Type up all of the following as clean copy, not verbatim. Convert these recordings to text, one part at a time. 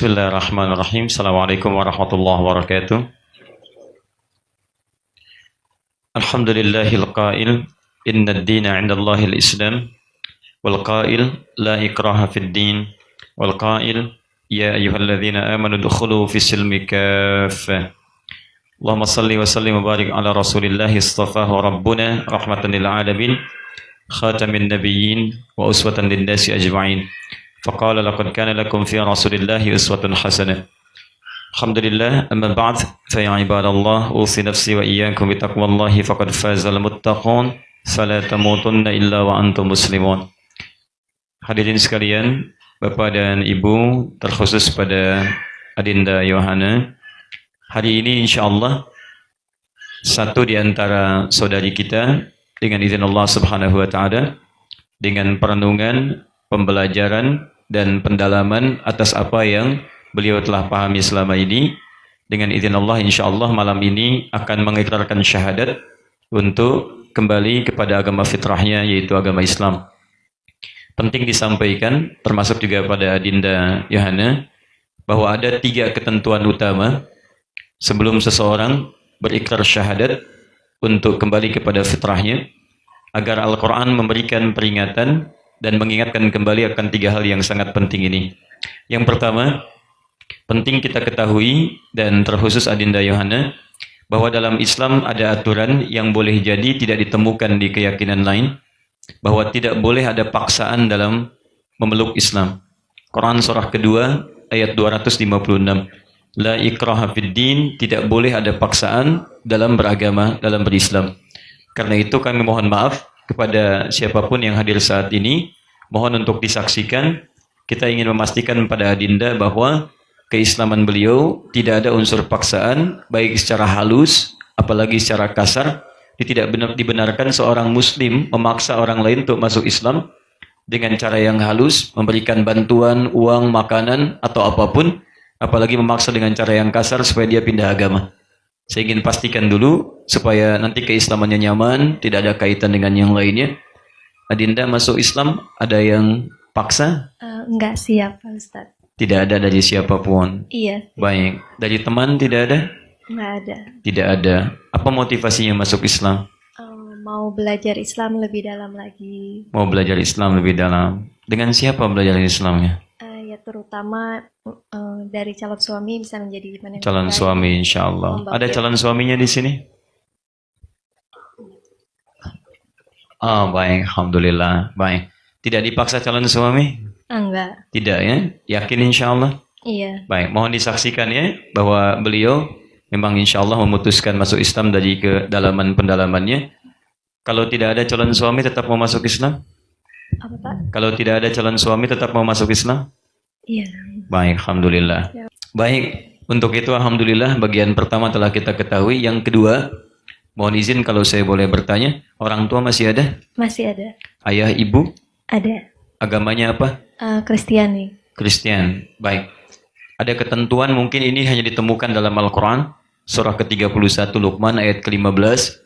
Bismillahirrahmanirrahim. Assalamualaikum warahmatullahi wabarakatuh. Alhamdulillahil qail inna ad-dina 'indallahil islam wal qail la ikraha fid din wal qail ya ayyuhalladzina amanu dukhulu fis silmi kaffah. Allahumma salli wa sallim wa barik ala rasulillahi istafahu rabbuna rahmatan lil alamin khatamin nabiyyin wa uswatan lin nasi ajma'in. Faqala laqad kana lakum fi rasulillahi uswatun hasanah. Alhamdulillah, amma ba'd, fa ya ibadallah, usi nafsi wa iyyakum bi taqwallahi faqad fazal muttaqun, fala tamutunna illa wa antum muslimun. Hadirin sekalian, Bapak dan Ibu, terkhusus pada Adinda Yohana, hari ini insyaallah satu di antara saudari kita dengan izin Allah Subhanahu wa taala dengan perenungan, pembelajaran dan pendalaman atas apa yang beliau telah pahami selama ini. Dengan izin Allah insyaallah malam ini akan mengikrarkan syahadat untuk kembali kepada agama fitrahnya, yaitu agama Islam. Penting disampaikan termasuk juga pada Adinda Yohana bahwa ada 3 ketentuan utama sebelum seseorang berikrar syahadat untuk kembali kepada fitrahnya, agar Al-Quran memberikan peringatan dan mengingatkan kembali akan 3 hal yang sangat penting ini. Yang pertama, penting kita ketahui dan terkhusus Adinda Yohana bahwa dalam Islam ada aturan yang boleh jadi tidak ditemukan di keyakinan lain, bahwa tidak boleh ada paksaan dalam memeluk Islam. Quran surah kedua ayat 256. La ikraha fid din, tidak boleh ada paksaan dalam beragama, dalam berislam. Karena itu kami mohon maaf kepada siapapun yang hadir saat ini, mohon untuk disaksikan. Kita ingin memastikan pada Adinda bahwa keislaman beliau tidak ada unsur paksaan, baik secara halus, apalagi secara kasar. Tidak dibenarkan seorang muslim memaksa orang lain untuk masuk Islam dengan cara yang halus, memberikan bantuan, uang, makanan, atau apapun, apalagi memaksa dengan cara yang kasar supaya dia pindah agama. Saya ingin pastikan dulu supaya nanti keislamannya nyaman, tidak ada kaitan dengan yang lainnya. Adinda masuk Islam ada yang paksa? Enggak siap, Pak Ustadz. Tidak ada dari siapapun? Iya. Baik. Dari teman tidak ada? Enggak ada. Tidak ada. Apa motivasinya masuk Islam? Mau belajar Islam lebih dalam lagi. Mau belajar Islam lebih dalam. Dengan siapa belajar Islamnya? Ya terutama dari calon suami bisa menjadi calon suami, insya Allah. Ada calon suaminya di sini? Baik, alhamdulillah. Baik. Tidak dipaksa calon suami? Enggak. Tidak ya? Yakin insya Allah? Iya. Baik, mohon disaksikan ya bahwa beliau memang insya Allah memutuskan masuk Islam dari kedalaman pendalamannya. Kalau tidak ada calon suami tetap mau masuk Islam? Apa Pak? Kalau tidak ada calon suami tetap mau masuk Islam? Iya. Baik, alhamdulillah. Ya. Baik, untuk itu alhamdulillah bagian pertama telah kita ketahui. Yang kedua, mohon izin kalau saya boleh bertanya, orang tua masih ada? Masih ada. Ayah, ibu? Ada. Agamanya apa? Kristiani. Kristen. Baik. Ada ketentuan mungkin ini hanya ditemukan dalam Al-Quran, surah ke-31 Luqman ayat ke-15.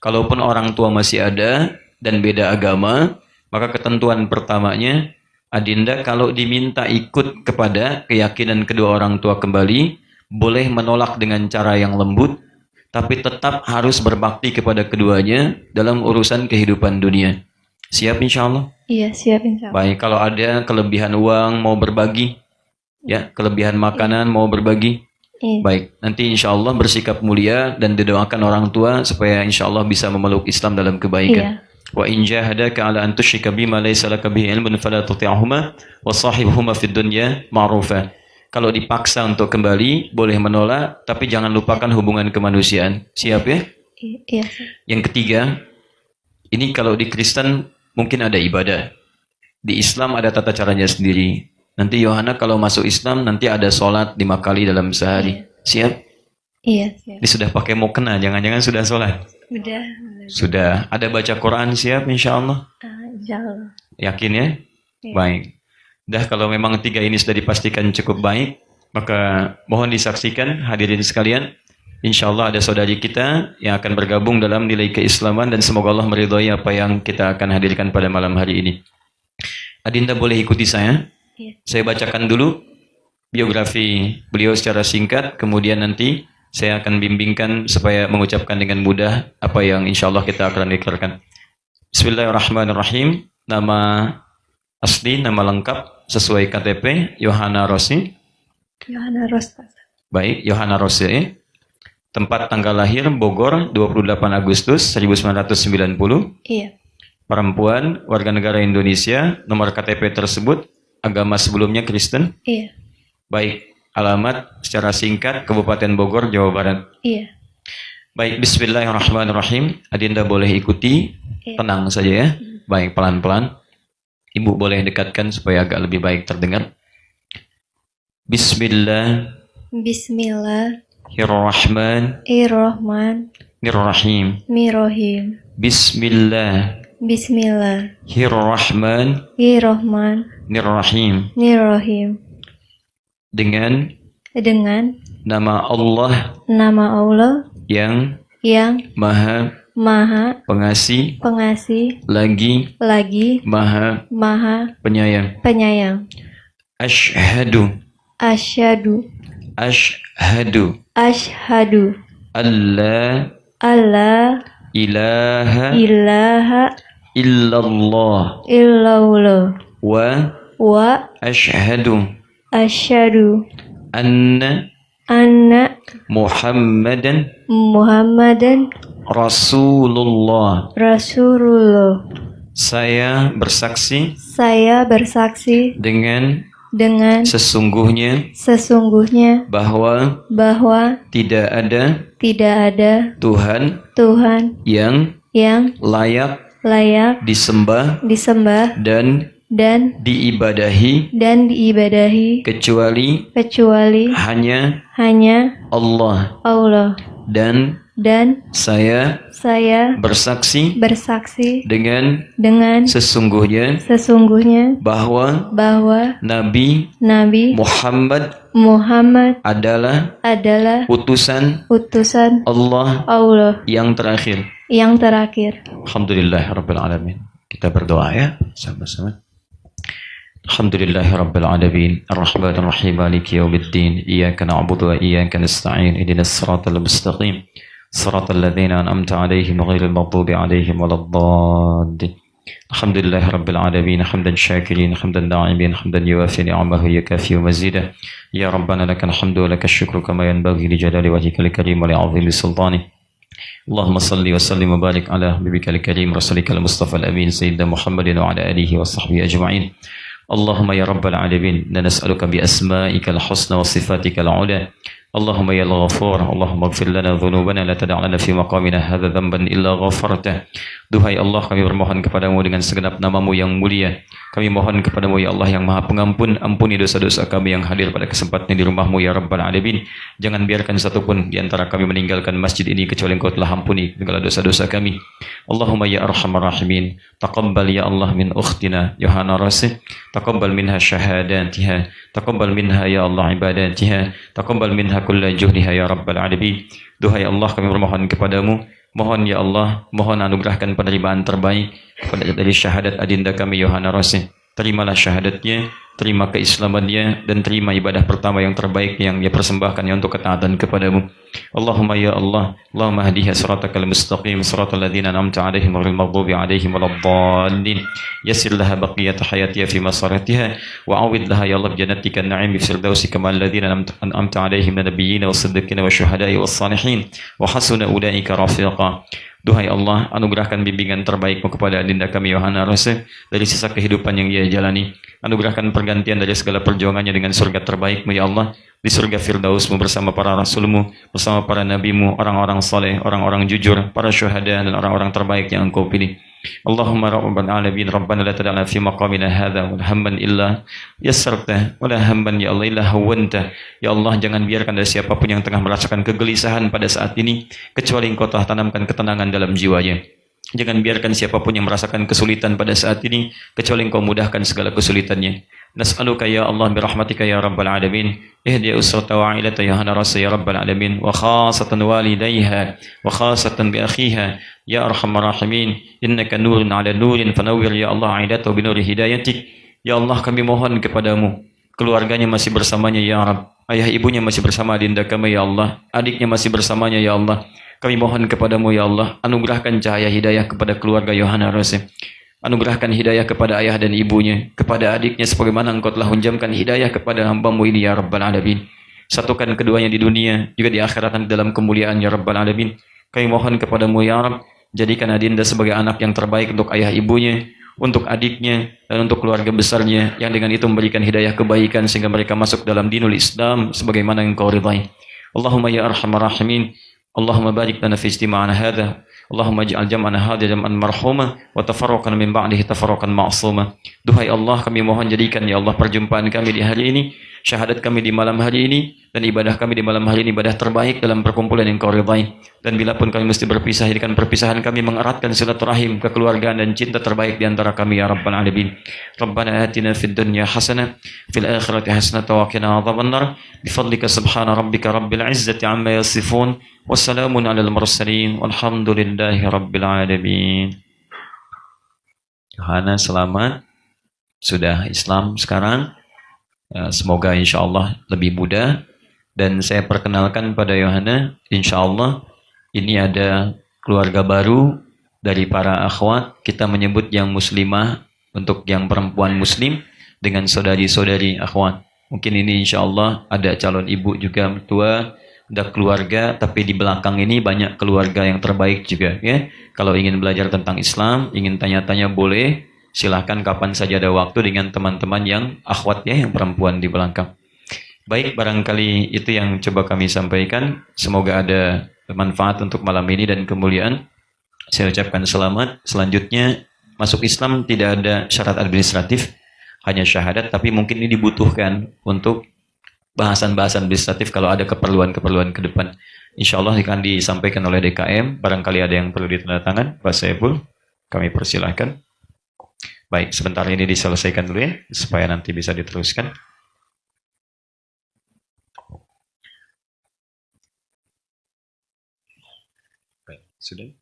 Kalaupun orang tua masih ada dan beda agama, maka ketentuan pertamanya, Adinda kalau diminta ikut kepada keyakinan kedua orang tua kembali, boleh menolak dengan cara yang lembut, tapi tetap harus berbakti kepada keduanya dalam urusan kehidupan dunia. Siap insya Allah? Iya, siap insya Allah. Baik, kalau ada kelebihan uang mau berbagi, ya, kelebihan makanan mau berbagi. Iya. Baik, nanti insya Allah bersikap mulia dan didoakan orang tua supaya insya Allah bisa memeluk Islam dalam kebaikan. Iya. Wa in jahadaka ala an tusyrika bima laysa laka bihi ilmun fala tuti'huma wa sahibhuma fid dunya ma'rufa. Kalau dipaksa untuk kembali boleh menolak, tapi jangan lupakan hubungan kemanusiaan. Siap ya? Iya. Yang ketiga, ini kalau di Kristen mungkin ada ibadah. Di Islam ada tata caranya sendiri. Nanti Yohana kalau masuk Islam nanti ada sholat 5 kali dalam sehari. Siap? Iya, siap. Ini sudah pakai mukena, jangan-jangan sudah sholat? Udah. Sudah. Ada baca Quran siap insya Allah? Insya Allah. Yakin ya? Iya. Baik. Dah kalau memang 3 ini sudah dipastikan cukup baik, maka mohon disaksikan hadirin sekalian. Insya Allah ada saudari kita yang akan bergabung dalam nilai keislaman dan semoga Allah meridhai apa yang kita akan hadirkan pada malam hari ini. Adinda boleh ikuti saya? Iya. Saya bacakan dulu biografi beliau secara singkat, kemudian nanti saya akan bimbingkan supaya mengucapkan dengan mudah apa yang insya Allah kita akan iklarkan. Bismillahirrahmanirrahim. Nama asli, nama lengkap sesuai KTP Yohana Rossi. Yohana Rosta. Baik, Yohana Rossi. Tempat tanggal lahir Bogor 28 Agustus 1990. Iya. Perempuan, warga negara Indonesia. Nomor KTP tersebut agama sebelumnya Kristen. Iya. Baik, alamat secara singkat Kabupaten Bogor, Jawa Barat. Iya. Baik, bismillahirrahmanirrahim. Adinda boleh ikuti, Iya. tenang saja ya. Baik, pelan-pelan. Ibu boleh dekatkan supaya agak lebih baik terdengar. Bismillahirrahmanirrahim. Bismillahirrahmanirrahim. Bismillahirrahmanirrahim. Bismillahirrahmanirrahim. Dengan nama Allah Nama Allah yang yang Maha Pengasih lagi Maha Penyayang. Asyhadu Asyhadu alla alla ilaha ilaha illallah illallah wa asyhadu anna Muhammadan Rasulullah. Saya bersaksi dengan sesungguhnya bahwa tidak ada Tuhan yang layak disembah dan diibadahi kecuali hanya Allah. Dan saya bersaksi dengan sesungguhnya bahwa Nabi Muhammad adalah utusan Allah yang terakhir. Alhamdulillahirabbil alamin. Kita berdoa ya sama-sama. Alhamdulillahirabbil alamin. Arrahmanir rahim. Maliki yaumiddin. Iyyaka na'budu wa iyyaka nasta'in. Ihdinas siratal mustaqim. Siratal ladzina an'amta 'alaihim ghairil maghdubi 'alaihim waladdallin. Alhamdulillahirabbil alamin. Hamdan syakirin, hamdan na'imin, hamdan yuwafi ni'amahu yakafi mazidah. Ya Rabbana lakal hamdu wa lakash syukru kama yanbaghi li jalali wajhikal karim wa li'azimi sultanik. Allahumma salli wa sallim wa barik ala habibikal karim rasulikal mustafa al-amin sayyidina Muhammadin wa ala alihi wa sahbihi ajma'in. Allahumma ya rabbal alamin, nas'aluka bi asma'ikal husna wa sifatikal ula. Allahumma ya al-ghafur, Allahumma ighfir lana dhunubana la tada' lana fi maqamina hadza dhanban illa ghafartah. Duhai Allah, kami bermohon kepadamu dengan segenap namamu yang mulia. Kami mohon kepadamu ya Allah yang maha pengampun, ampuni dosa-dosa kami yang hadir pada kesempatan di rumahmu ya Rabbal Alamin. Jangan biarkan satupun di antara kami meninggalkan masjid ini kecuali engkau telah ampuni segala dosa-dosa kami. Allahumma ya arhamar rahimin, taqabbal ya Allah min ukhtina Yohana Rossi, taqabbal minha syahadatiha, taqabbal minha ya Allah ibadatiha, taqabbal minha kulla juhdiha ya Rabbal Alamin. Duhai Allah, kami bermohon kepadamu, mohon ya Allah, mohon anugerahkan penerimaan terbaik dari syahadat adinda kami Yohana Rossi. Terimalah syahadatnya, terima keislamannya, dan terima ibadah pertama yang terbaik yang dia persembahkannya untuk ketaatan kepadamu. Allahumma ya Allah, Allahumma hadiha siratakal mustaqim, siratal ladzina an'amta 'alaihim ghairil maghdubi 'alaihim waladdallin. Yassir laha baqiyata hayatiha fi masaratiha wa 'awid laha ya Allah jannatika an-na'im bi firdausi kama alladzina an'amta 'alaihim minal nabiyyin was-siddiqin wasyuhada'i was-salihin wa hasuna ulaika rafiqa. Duhai Allah, anugerahkan bimbingan terbaikmu kepada adinda kami Yohana Rossi dari sisa kehidupan yang ia jalani. Anugerahkan pergantian dari segala perjuangannya dengan surga terbaikmu ya Allah, di surga Firdausmu bersama para rasulmu, bersama para nabimu, orang-orang saleh, orang-orang jujur, para syuhada, dan orang-orang terbaik yang engkau pilih. Allahumma rabbal alamin, rabbana la tada'na fi maqamina hadha wa hamman illa yassarta wa la hamman ya Allah illa hawwanta. Ya Allah, jangan biarkan ada siapapun yang tengah merasakan kegelisahan pada saat ini kecuali engkau telah tanamkan ketenangan dalam jiwanya. Jangan biarkan siapapun yang merasakan kesulitan pada saat ini kecuali engkau mudahkan segala kesulitannya. Nas'aluka ya Allah birahmatika ya rabbal alamin, ihdi usrata wa ailata Yohana Rossi ya rabbal alamin, wa khasatan walidayha wa khasatan bi akhiha ya arhamar rahimin, innaka nurun ala nurin fanawwir ya Allah ailata bi nuri hidayatik. Ya Allah, kami mohon kepadamu, keluarganya masih bersamanya ya Rabb. Ayah ibunya masih bersama Adinda kami ya Allah. Adiknya masih bersamanya ya Allah. Kami mohon kepadamu ya Allah, anugerahkan cahaya hidayah kepada keluarga Yohana Rose. Anugerahkan hidayah kepada ayah dan ibunya, kepada adiknya sebagaimana engkau telah hunjamkan hidayah kepada hamba-Mu ini ya Rabbal Alamin. Satukan keduanya di dunia, juga di akhirat dalam kemuliaan ya Rabbal Alamin. Kami mohon kepadamu ya Rabb, jadikan Adinda sebagai anak yang terbaik untuk ayah ibunya, untuk adiknya, dan untuk keluarga besarnya, yang dengan itu memberikan hidayah kebaikan sehingga mereka masuk dalam dinul Islam sebagaimana yang engkau ridhai. Allahumma ya arhamar rahimin, Allahumma barik lana fi istima'ana hadha, Allahumma ij'al jam'ana hadha jam'an marhuma wa tafarraqana min ba'dihi tafarraqan ma'suma. Duhai Allah, kami mohon jadikan ya Allah perjumpaan kami di hari ini, syahadat kami di malam hari ini, dan ibadah kami di malam hari ini ibadah terbaik dalam perkumpulan yang kau ridhai. Dan bila pun kami mesti berpisah, jadikan perpisahan kami mengeratkan silaturahim, kekeluargaan dan cinta terbaik di antara kami ya Rabbal Alamin. Rabbana atina fid dunya hasanah, fil akhirati hasanah wa qina adzabannar. Bifadlika subhana rabbika rabbil izzati amma yasifun. Wassalamun alal mursalin walhamdulillahi rabbil alamin. Yohana selamat, sudah Islam sekarang. Semoga insya Allah lebih mudah. Dan saya perkenalkan pada Yohana, insya Allah ini ada keluarga baru dari para akhwat. Kita menyebut yang muslimah untuk yang perempuan muslim dengan saudari-saudari akhwat. Mungkin ini insya Allah ada calon ibu juga mertua, ada keluarga, tapi di belakang ini banyak keluarga yang terbaik juga ya. Kalau ingin belajar tentang Islam, ingin tanya-tanya boleh, silahkan kapan saja ada waktu dengan teman-teman yang akhwat ya, yang perempuan di belakang. Baik, barangkali itu yang coba kami sampaikan. Semoga ada manfaat untuk malam ini dan kemuliaan. Saya ucapkan selamat. Selanjutnya, masuk Islam tidak ada syarat administratif, hanya syahadat, tapi mungkin ini dibutuhkan untuk bahasan-bahasan administratif kalau ada keperluan-keperluan ke depan. Insya Allah akan disampaikan oleh DKM. Barangkali ada yang perlu ditandatangan, Pak Saiful, kami persilahkan. Baik, sebentar ini diselesaikan dulu ya, supaya nanti bisa diteruskan. Baik, sudah?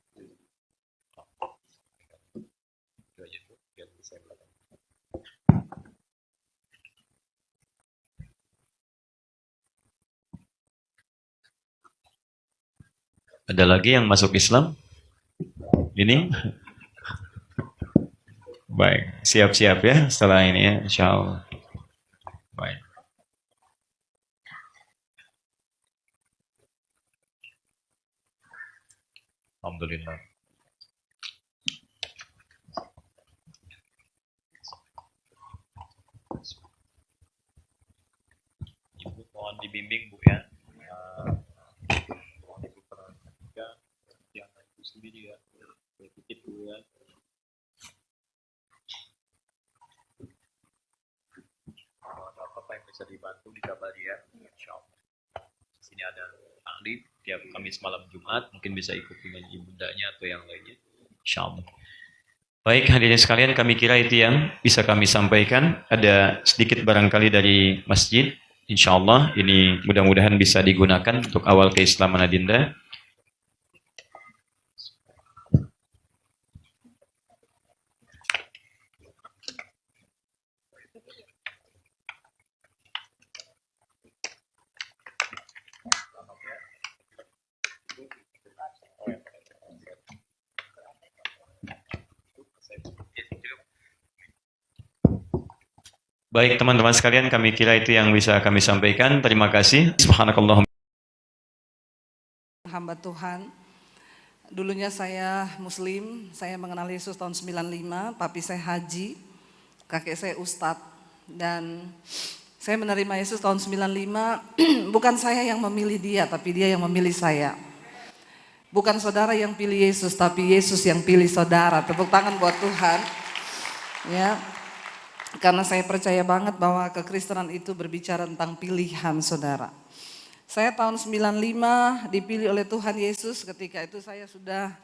Ada lagi yang masuk Islam? Ini? Baik, siap-siap ya setelah ini ya, insya Allah. Baik. Alhamdulillah. Ibu mohon dibimbing Bu ya. Mohon Ibu perhatikan yang Ibu sendiri ya. Sedikit Bu ya. Kalau ada apa-apa yang bisa dibantu dikabari ya, insya Allah. Di sini ada ahli tiap Kamis malam Jumat, mungkin bisa ikut dengan ibundanya atau yang lainnya, insya Allah. Baik hadirin sekalian, kami kira itu yang bisa kami sampaikan. Ada sedikit barangkali dari masjid, insya Allah ini mudah-mudahan bisa digunakan untuk awal keislaman Adinda. Baik teman-teman sekalian, kami kira itu yang bisa kami sampaikan. Terima kasih. Subhanakallahumma. Hamba Tuhan, dulunya saya Muslim, saya mengenal Yesus tahun 95, papi saya haji, kakek saya ustadz, dan saya menerima Yesus tahun 95, bukan saya yang memilih dia, tapi dia yang memilih saya. Bukan saudara yang pilih Yesus, tapi Yesus yang pilih saudara. Tepuk tangan buat Tuhan. Ya. Karena saya percaya banget bahwa kekristenan itu berbicara tentang pilihan saudara. Saya tahun 95 dipilih oleh Tuhan Yesus, ketika itu saya sudah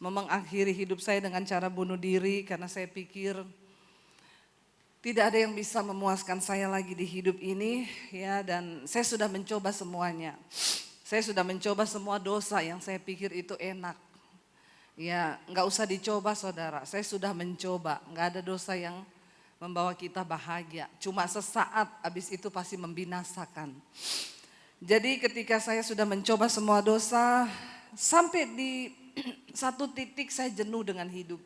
mengakhiri hidup saya dengan cara bunuh diri. Karena saya pikir tidak ada yang bisa memuaskan saya lagi di hidup ini. Ya, dan saya sudah mencoba semuanya. Saya sudah mencoba semua dosa yang saya pikir itu enak. Ya, gak usah dicoba saudara, saya sudah mencoba, gak ada dosa yang membawa kita bahagia. Cuma sesaat, habis itu pasti membinasakan. Jadi ketika saya sudah mencoba semua dosa, sampai di satu titik saya jenuh dengan hidup.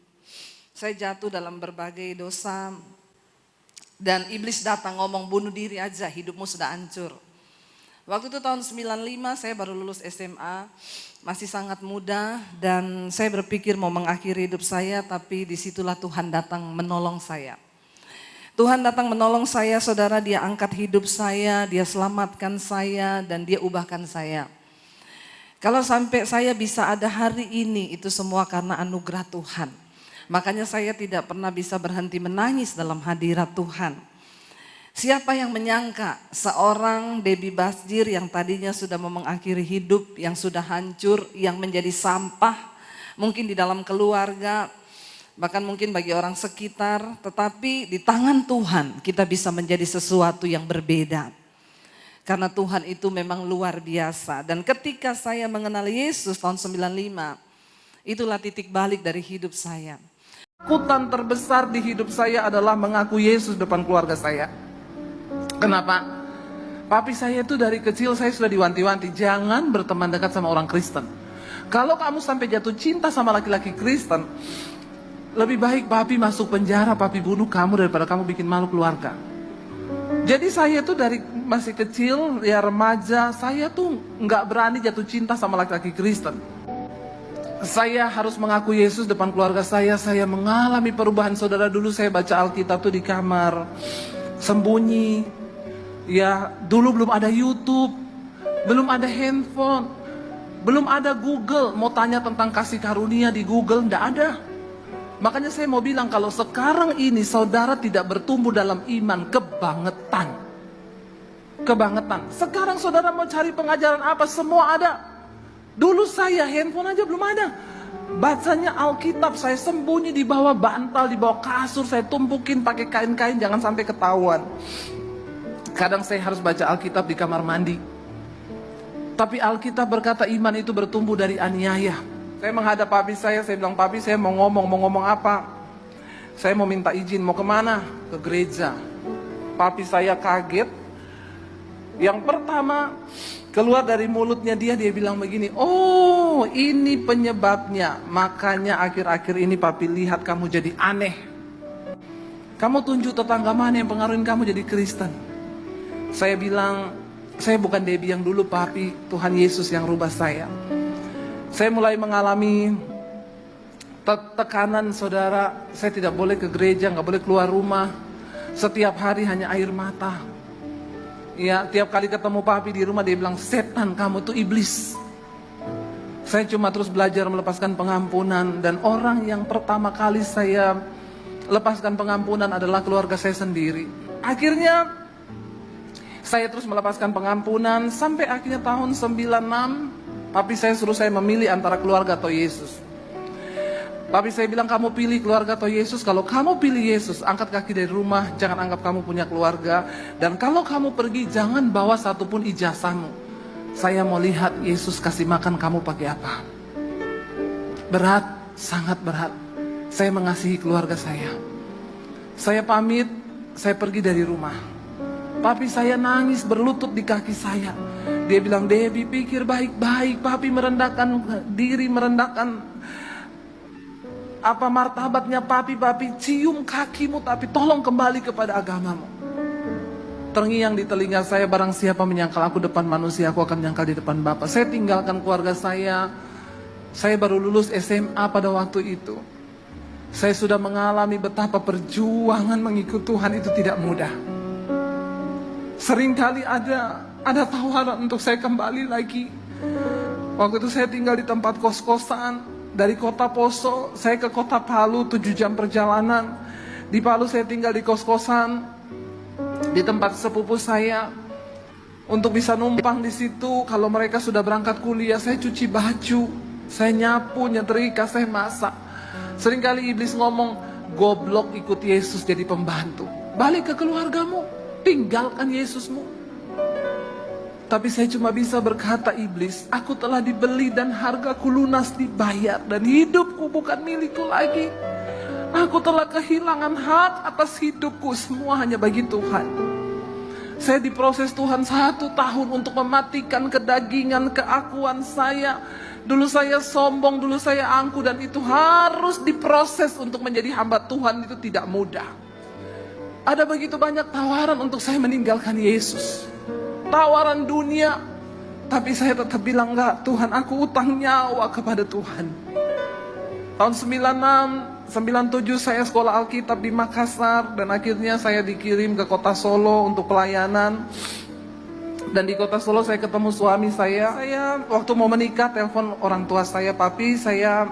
Saya jatuh dalam berbagai dosa. Dan iblis datang ngomong, bunuh diri aja, hidupmu sudah hancur. Waktu itu tahun 95 saya baru lulus SMA, masih sangat muda. Dan saya berpikir mau mengakhiri hidup saya, tapi disitulah Tuhan datang menolong saya. Tuhan datang menolong saya, saudara, dia angkat hidup saya, dia selamatkan saya, dan dia ubahkan saya. Kalau sampai saya bisa ada hari ini, itu semua karena anugerah Tuhan. Makanya saya tidak pernah bisa berhenti menangis dalam hadirat Tuhan. Siapa yang menyangka seorang Debbie Basjir yang tadinya sudah mau mengakhiri hidup, yang sudah hancur, yang menjadi sampah, mungkin di dalam keluarga, bahkan mungkin bagi orang sekitar, tetapi di tangan Tuhan kita bisa menjadi sesuatu yang berbeda. Karena Tuhan itu memang luar biasa. Dan ketika saya mengenal Yesus tahun 95, itulah titik balik dari hidup saya. Ketakutan terbesar di hidup saya adalah mengaku Yesus depan keluarga saya. Kenapa? Papi saya itu dari kecil saya sudah diwanti-wanti, jangan berteman dekat sama orang Kristen. Kalau kamu sampai jatuh cinta sama laki-laki Kristen, lebih baik papi masuk penjara, papi bunuh kamu daripada kamu bikin malu keluarga. Jadi saya tuh dari masih kecil, ya remaja, saya tuh nggak berani jatuh cinta sama laki-laki Kristen. Saya harus mengaku Yesus depan keluarga saya mengalami perubahan. Saudara, dulu saya baca Alkitab tuh di kamar, sembunyi. Ya, dulu belum ada YouTube, belum ada handphone, belum ada Google. Mau tanya tentang kasih karunia di Google, nggak ada. Makanya saya mau bilang kalau sekarang ini saudara tidak bertumbuh dalam iman, kebangetan. Kebangetan. Sekarang saudara mau cari pengajaran apa, semua ada. Dulu saya handphone aja belum ada. Bacanya Alkitab, saya sembunyi di bawah bantal, di bawah kasur, saya tumpukin pakai kain-kain jangan sampai ketahuan. Kadang saya harus baca Alkitab di kamar mandi. Tapi Alkitab berkata iman itu bertumbuh dari aniaya. Saya menghadap papi saya bilang, papi saya mau ngomong apa? Saya mau minta izin, mau kemana? Ke gereja. Papi saya kaget. Yang pertama keluar dari mulutnya dia bilang begini, oh ini penyebabnya. Makanya akhir-akhir ini papi lihat kamu jadi aneh. Kamu tunjuk tetangga mana yang pengaruhin kamu jadi Kristen. Saya bilang, saya bukan Debbie yang dulu papi, Tuhan Yesus yang rubah saya. Saya mulai mengalami tekanan, saudara. Saya tidak boleh ke gereja, nggak boleh keluar rumah. Setiap hari hanya air mata. Ya, tiap kali ketemu papi di rumah dia bilang, setan kamu tuh iblis. Saya cuma terus belajar melepaskan pengampunan. Dan orang yang pertama kali saya lepaskan pengampunan adalah keluarga saya sendiri. Akhirnya saya terus melepaskan pengampunan sampai akhirnya tahun 96, papi saya suruh saya memilih antara keluarga atau Yesus. Papi saya bilang, kamu pilih keluarga atau Yesus? Kalau kamu pilih Yesus, angkat kaki dari rumah, jangan anggap kamu punya keluarga. Dan kalau kamu pergi, jangan bawa satupun ijazahmu. Saya mau lihat Yesus kasih makan kamu pakai apa. Berat, sangat berat. Saya mengasihi keluarga saya. Saya pamit, saya pergi dari rumah. Papi saya nangis berlutut di kaki saya. Dia bilang, Debbie pikir baik-baik. Papi merendahkan diri, merendahkan apa martabatnya papi cium kakimu, tapi tolong kembali kepada agamamu. Terngiang di telinga saya, barang siapa menyangkal aku depan manusia, aku akan menyangkal di depan Bapa. Saya tinggalkan keluarga saya baru lulus SMA pada waktu itu. Saya sudah mengalami betapa perjuangan mengikut Tuhan itu tidak mudah. Seringkali ada tawaran untuk saya kembali lagi. Waktu itu saya tinggal di tempat kos-kosan. Dari kota Poso, saya ke kota Palu, 7 jam perjalanan. Di Palu saya tinggal di kos-kosan, di tempat sepupu saya. Untuk bisa numpang di situ, kalau mereka sudah berangkat kuliah, saya cuci baju, saya nyapu, nyetrika, saya masak. Seringkali iblis ngomong, goblok ikut Yesus jadi pembantu. Balik ke keluargamu, tinggalkan Yesusmu. Tapi saya cuma bisa berkata, iblis, aku telah dibeli dan hargaku lunas dibayar. Dan hidupku bukan milikku lagi. Aku telah kehilangan hak atas hidupku, semua hanya bagi Tuhan. Saya diproses Tuhan 1 tahun untuk mematikan kedagingan, keakuan saya. Dulu saya sombong, dulu saya angkuh, dan itu harus diproses untuk menjadi hamba Tuhan. Itu tidak mudah. Ada begitu banyak tawaran untuk saya meninggalkan Yesus. Tawaran dunia. Tapi saya tetap bilang, enggak Tuhan, aku utang nyawa kepada Tuhan. Tahun 96, 97 saya sekolah Alkitab di Makassar. Dan akhirnya saya dikirim ke kota Solo untuk pelayanan. Dan di kota Solo saya ketemu suami saya. Saya waktu mau menikah telepon orang tua saya, papi saya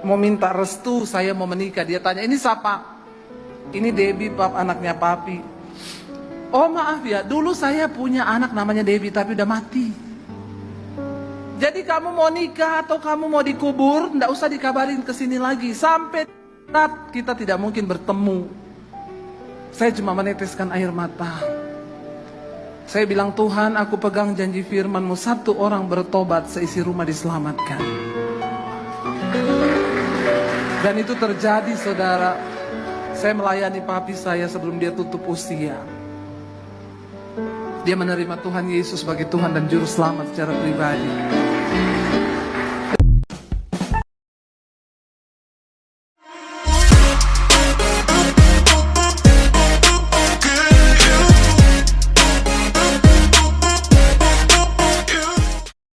mau minta restu, saya mau menikah. Dia tanya, ini siapa? Ini Debbie, anaknya papi. Oh maaf ya, dulu saya punya anak namanya Debbie tapi udah mati. Jadi kamu mau nikah atau kamu mau dikubur, nggak usah dikabarin kesini lagi. Sampai saat kita tidak mungkin bertemu. Saya cuma meneteskan air mata. Saya bilang, Tuhan, aku pegang janji firman-Mu, 1 orang bertobat, seisi rumah diselamatkan. Dan itu terjadi, saudara. Saya melayani papi saya sebelum dia tutup usia. Dia menerima Tuhan Yesus sebagai Tuhan dan Juru Selamat secara pribadi.